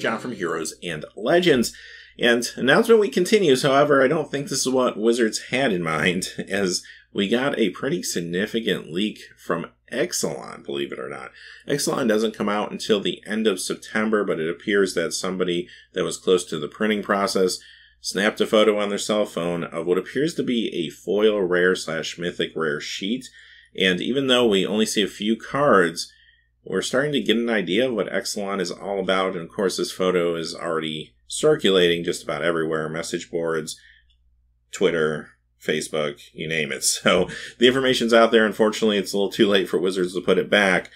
John from Heroes and Legends. And announcement week continues. However, I don't think this is what Wizards had in mind, as we got a pretty significant leak from Ixalan, believe it or not. Ixalan doesn't come out until the end of September, but it appears that somebody that was close to the printing process snapped a photo on their cell phone of what appears to be a foil rare / mythic rare sheet. And even though we only see a few cards, we're starting to get an idea of what Ixalan is all about. And of course, this photo is already circulating just about everywhere. Message boards, Twitter, Facebook, you name it. So the information's out there. Unfortunately, it's a little too late for Wizards to put it back.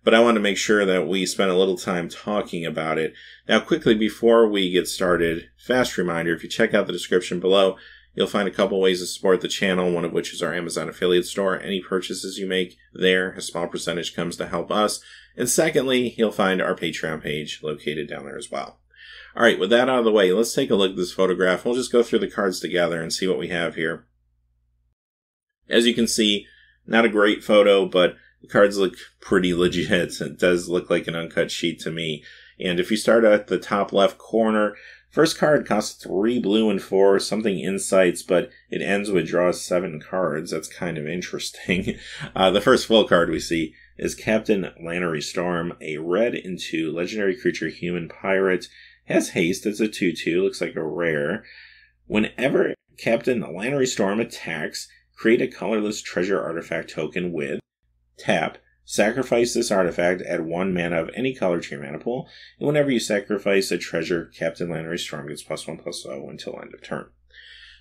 But I want to make sure that we spend a little time talking about it. Now, quickly, before we get started, fast reminder, if you check out the description below, you'll find a couple ways to support the channel, one of which is our Amazon affiliate store. Any purchases you make there, a small percentage comes to help us. And secondly, you'll find our Patreon page located down there as well. All right, with that out of the way, let's take a look at this photograph. We'll just go through the cards together and see what we have here. As you can see, not a great photo, but the cards look pretty legit. It does look like an uncut sheet to me. And if you start at the top left corner, first card costs 3 blue and 4, something insights, but it ends with draws 7 cards. That's kind of interesting. The first full card we see is Captain Lannery Storm, a red into legendary creature human pirate. Has haste. It's a 2/2, looks like a rare. Whenever Captain Lannery Storm attacks, create a colorless treasure artifact token with tap. Sacrifice this artifact, add 1 mana of any color to your mana pool, and whenever you sacrifice a treasure, Captain Lannery Storm gets +1/+0 until end of turn.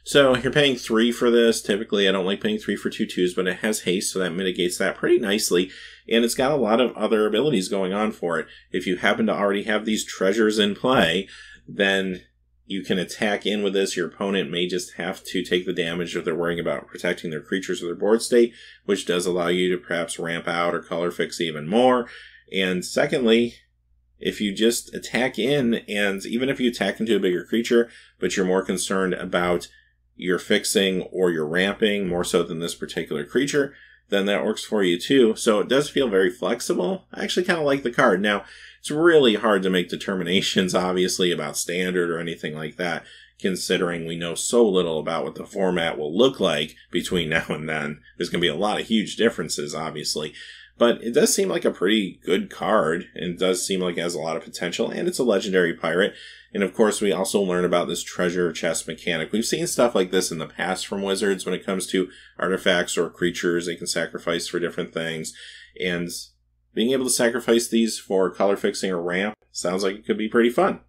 So you're paying 3 for this. Typically, I don't like paying 3 for 2/2s, but it has haste, so that mitigates that pretty nicely. And it's got a lot of other abilities going on for it. If you happen to already have these treasures in play, then you can attack in with this. Your opponent may just have to take the damage if they're worrying about protecting their creatures or their board state, which does allow you to perhaps ramp out or color fix even more. And secondly, if you just attack in, and even if you attack into a bigger creature, but you're more concerned about your fixing or your ramping more so than this particular creature, then that works for you too. So it does feel very flexible. I actually kind of like the card. Now, it's really hard to make determinations, obviously, about standard or anything like that, considering we know so little about what the format will look like between now and then. There's going to be a lot of huge differences, obviously. But it does seem like a pretty good card, and it does seem like it has a lot of potential, and it's a legendary pirate. And of course, we also learn about this treasure chest mechanic. We've seen stuff like this in the past from Wizards when it comes to artifacts or creatures they can sacrifice for different things. And being able to sacrifice these for color fixing or ramp sounds like it could be pretty fun.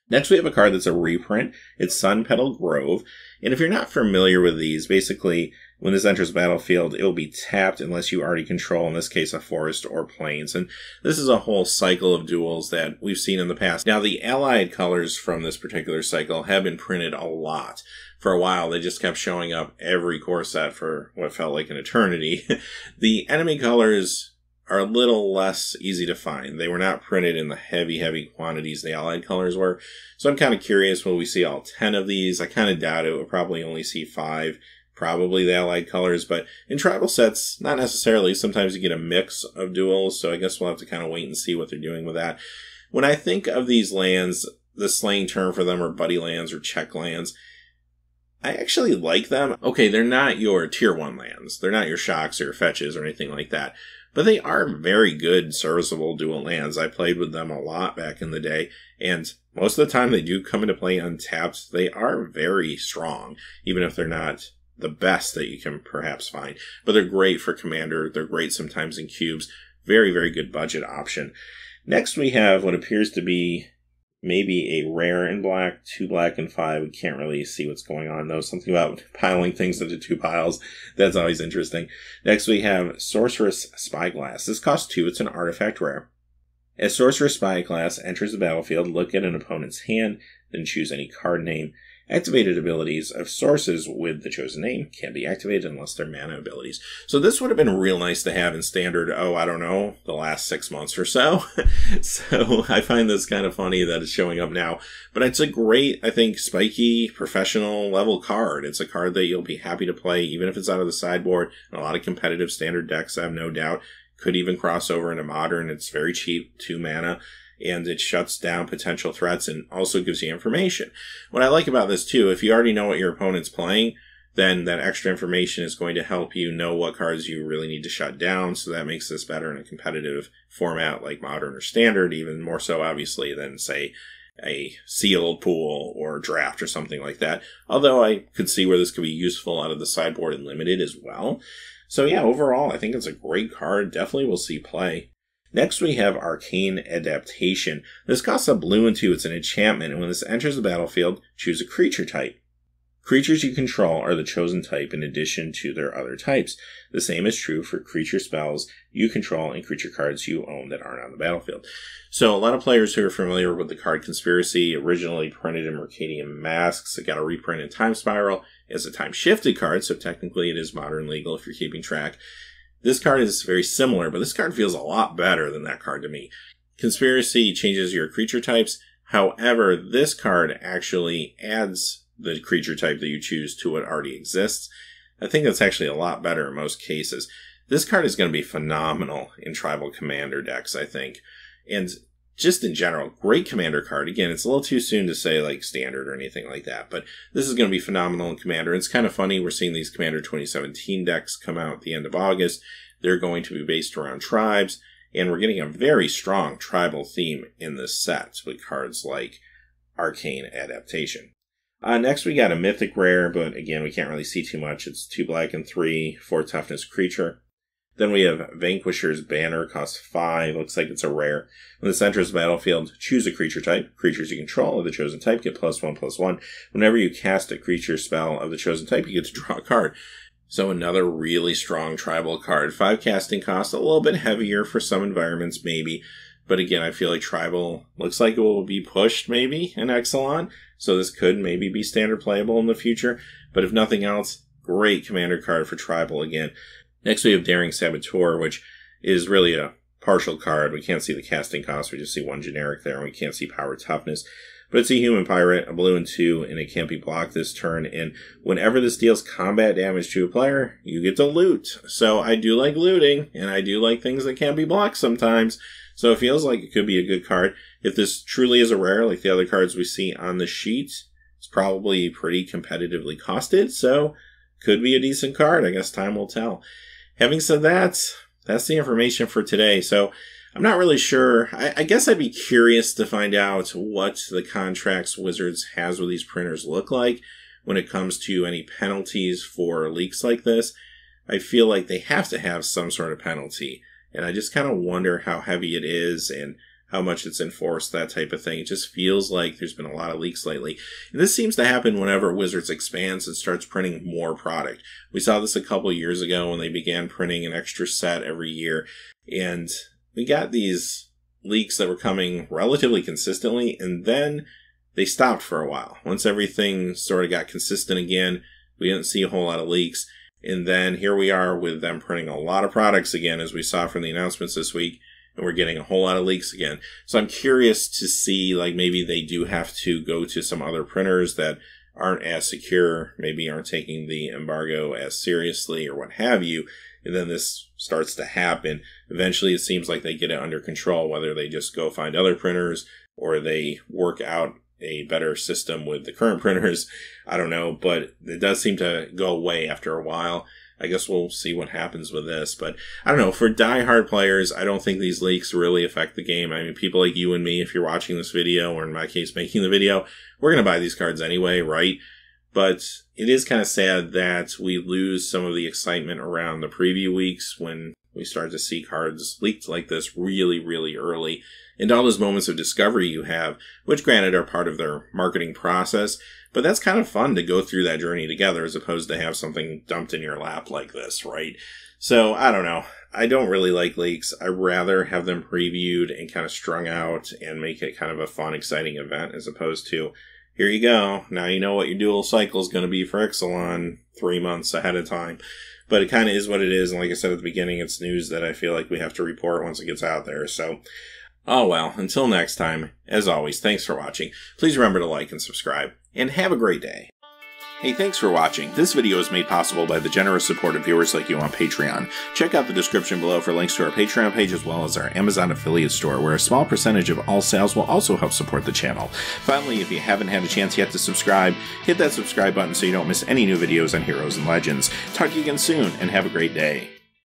Next, we have a card that's a reprint. It's Sun Petal Grove. And if you're not familiar with these, basically, when this enters the battlefield, it will be tapped unless you already control, in this case, a forest or plains. And this is a whole cycle of duels that we've seen in the past. Now, the allied colors from this particular cycle have been printed a lot. For a while, they just kept showing up every core set for what felt like an eternity. The enemy colors are a little less easy to find. They were not printed in the heavy quantities the allied colors were. So I'm kind of curious, will we see all 10 of these? I kind of doubt it. We'll probably only see 5, probably the allied colors. But in tribal sets, not necessarily. Sometimes you get a mix of duels, so I guess we'll have to kind of wait and see what they're doing with that. When I think of these lands, the slang term for them are buddy lands or check lands. I actually like them. Okay, they're not your tier 1 lands. They're not your shocks or your fetches or anything like that. But they are very good, serviceable dual lands. I played with them a lot back in the day, and most of the time they do come into play untapped. They are very strong, even if they're not the best that you can perhaps find. But they're great for Commander. They're great sometimes in cubes. Very good budget option. Next we have what appears to be maybe a rare in black, 2 black and 5. We can't really see what's going on though. Something about piling things into 2 piles. That's always interesting. Next we have Sorcerous Spyglass. This costs 2. It's an artifact rare. As Sorcerous Spyglass enters the battlefield, look at an opponent's hand, then choose any card name. Activated abilities of sources with the chosen name can't be activated unless they're mana abilities. So this would have been real nice to have in standard, I don't know, the last 6 months or so. So I find this kind of funny that it's showing up now. But it's a great, I think, spiky, professional level card. It's a card that you'll be happy to play, even if it's out of the sideboard. A lot of competitive standard decks, I have no doubt. Could even cross over into modern. It's very cheap, 2 mana. and it shuts down potential threats and also gives you information. What I like about this too, if you already know what your opponent's playing, then that extra information is going to help you know what cards you really need to shut down, so that makes this better in a competitive format like Modern or Standard, even more so obviously than, say, a sealed pool or draft or something like that. Although I could see where this could be useful out of the sideboard in Limited as well. So yeah, overall, I think it's a great card. Definitely will see play. Next we have Arcane Adaptation. This costs a blue and 2. It's an enchantment, and when this enters the battlefield, choose a creature type. Creatures you control are the chosen type in addition to their other types. The same is true for creature spells you control and creature cards you own that aren't on the battlefield. So a lot of players who are familiar with the card Conspiracy, originally printed in Mercadian Masks, it got a reprint in Time Spiral as a time-shifted card, so technically it is modern legal if you're keeping track. This card is very similar, but this card feels a lot better than that card to me. Conspiracy changes your creature types. However, this card actually adds the creature type that you choose to what already exists. I think that's actually a lot better in most cases. This card is going to be phenomenal in Tribal Commander decks, I think. And just in general, great Commander card. Again, it's a little too soon to say like Standard or anything like that, but this is going to be phenomenal in Commander. It's kind of funny, we're seeing these Commander 2017 decks come out at the end of August. They're going to be based around tribes, and we're getting a very strong tribal theme in this set with cards like Arcane Adaptation. Next we got a Mythic Rare, but again, we can't really see too much. It's 2 black and 3, 4 toughness creature. Then we have Vanquisher's Banner, costs 5, looks like it's a rare. When this enters the battlefield, choose a creature type. Creatures you control of the chosen type get +1/+1. Whenever you cast a creature spell of the chosen type, you get to draw a card. So another really strong tribal card. 5 casting costs, a little bit heavier for some environments maybe. But again, I feel like Tribal looks like it will be pushed maybe in Ixalan. So this could maybe be standard playable in the future. But if nothing else, great commander card for Tribal again. Next we have Daring Saboteur, which is really a partial card. We can't see the casting cost. We just see 1 generic there, and we can't see power toughness. But it's a human pirate, a blue and 2, and it can't be blocked this turn. And whenever this deals combat damage to a player, you get to loot. So I do like looting, and I do like things that can't be blocked sometimes. So it feels like it could be a good card. If this truly is a rare, like the other cards we see on the sheet, it's probably pretty competitively costed. So could be a decent card. I guess time will tell. Having said that, that's the information for today. So I'm not really sure. I guess I'd be curious to find out what the contracts Wizards has with these printers look like when it comes to any penalties for leaks like this. I feel like they have to have some sort of penalty. And I just kind of wonder how heavy it is and how much it's enforced, that type of thing. It just feels like there's been a lot of leaks lately. And this seems to happen whenever Wizards expands and starts printing more product. We saw this a couple years ago when they began printing an extra set every year. And we got these leaks that were coming relatively consistently, and then they stopped for a while. Once everything sort of got consistent again, we didn't see a whole lot of leaks. And then here we are with them printing a lot of products again, as we saw from the announcements this week, and we're getting a whole lot of leaks again. So I'm curious to see, like, maybe they do have to go to some other printers that aren't as secure, maybe aren't taking the embargo as seriously or what have you. And then this starts to happen. Eventually it seems like they get it under control, whether they just go find other printers or they work out a better system with the current printers. I don't know, but it does seem to go away after a while. I guess we'll see what happens with this. But I don't know, for diehard players, I don't think these leaks really affect the game. I mean, people like you and me, if you're watching this video, or in my case, making the video, we're going to buy these cards anyway, right? But it is kind of sad that we lose some of the excitement around the preview weeks when we start to see cards leaked like this really, really early. And all those moments of discovery you have, which granted are part of their marketing process, but that's kind of fun to go through that journey together as opposed to have something dumped in your lap like this, right? So, I don't know. I don't really like leaks. I'd rather have them previewed and kind of strung out and make it kind of a fun, exciting event as opposed to, here you go, now you know what your dual cycle is going to be for Ixalan 3 months ahead of time. But it kind of is what it is, and like I said at the beginning, it's news that I feel like we have to report once it gets out there, so oh well, until next time, as always, thanks for watching. Please remember to like and subscribe, and have a great day. Hey, thanks for watching. This video is made possible by the generous support of viewers like you on Patreon. Check out the description below for links to our Patreon page as well as our Amazon affiliate store, where a small percentage of all sales will also help support the channel. Finally, if you haven't had a chance yet to subscribe, hit that subscribe button so you don't miss any new videos on Heroes and Legends. Talk to you again soon, and have a great day.